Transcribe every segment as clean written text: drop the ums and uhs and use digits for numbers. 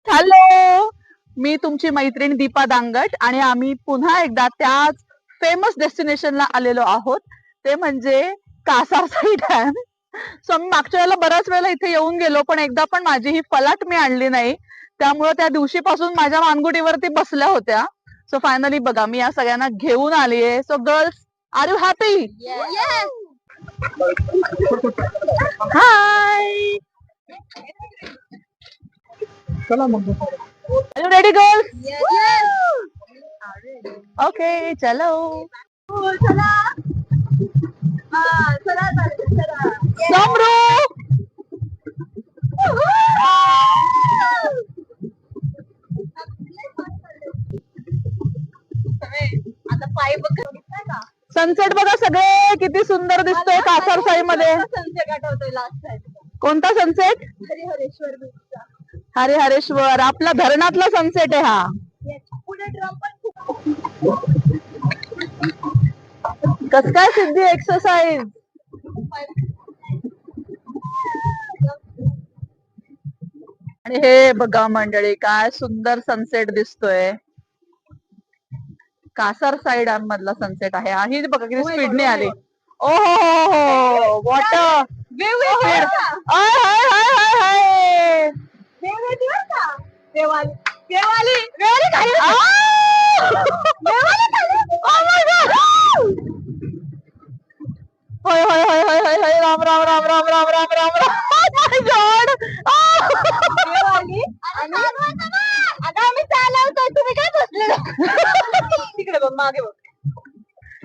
Hello, मी तुमची मैत्रीण दीपा दांगट आणि आम्ही पुन्हा एकदा त्याच फेमस डेस्टिनेशनला आलेलो आहोत. ते म्हणजे कासारसाई डॅम. सो आम्ही मागच्या वेळेला बऱ्याच वेळेला इथे येऊन गेलो, पण एकदा पण माझी ही फलाट मी आणली नाही. त्यामुळे त्या दिवशीपासून माझ्या मानगुटीवरती बसल्या होत्या. सो फायनली बघा, मी या सगळ्यांना घेऊन आलीये. So girls, are you happy? Hi, चला मग. Are you ready girls? Okay, चलो. समरू, सनसेट बघा सगळे, किती सुंदर दिसतोय कासारसाई मध्ये. सनसेट आठवतोय लास्ट टाइम. कोणता सनसेट? हरिहरेश्वर बीचचा. हरिहरेश्वर, आपला धरणातला सनसेट आहे हा. पुढे ड्रम पण कस काय सिद्धी एक्सरसाइज. आणि हे बघा मंडळी, काय सुंदर सनसेट दिसतोय. कासारसाई डॅम मधला सनसेट आहे. ही बघा किती स्पीडने आली. ओ हो, वॉटर स्पीड. हाय हाय हाय हाय हाय. देवाली होय होय होय होय होय होय, राम राम राम राम राम राम राम राम. माय गॉड. देवाली आणि आता आम्ही चालवतोय, तुम्ही काय बसले तिकडे बघ, मागे बघ.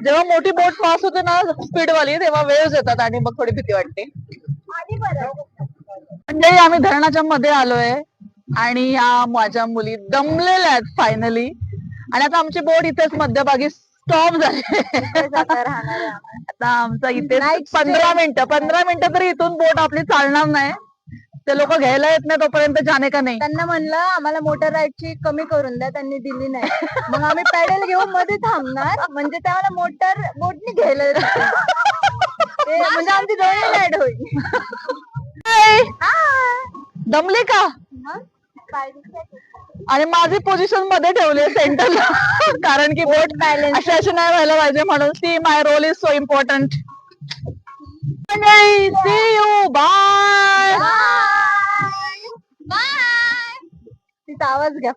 जेव्हा मोठी बोट पास होते ना स्पीड वाली, तेव्हा वेव्हज येतात आणि मग थोडी भीती वाटते. आणि बरं म्हणजे आम्ही धरणाच्या मध्ये आलोय आणि ह्या माझ्या मुली दमलेल्या आहेत फायनली. आणि आता आमची बोट इथेच मध्यभागी स्टॉप झाली. राहणार आता आमचा इथे 15 मिनिटं तरी इथून बोट आपली चालणार नाही. ते लोक घ्यायला येत नाही तोपर्यंत जाणे का नाही. त्यांना म्हणलं आम्हाला मोटर राईडची कमी करून द्या, त्यांनी दिली नाही. मग आम्ही पॅडल घेऊन मध्ये थांबणार, म्हणजे त्याला मोटर बोटनी घ्यायला येतं. म्हणजे आमची दोन्ही राईड होईल. दमले का? आणि माझी पोझिशन मध्ये ठेवली सेंटरला, कारण की बोट बॅलन्स अशी नाही व्हायला पाहिजे म्हणून. See my role is so important. See you, bye. तिचा आवाज घ्या.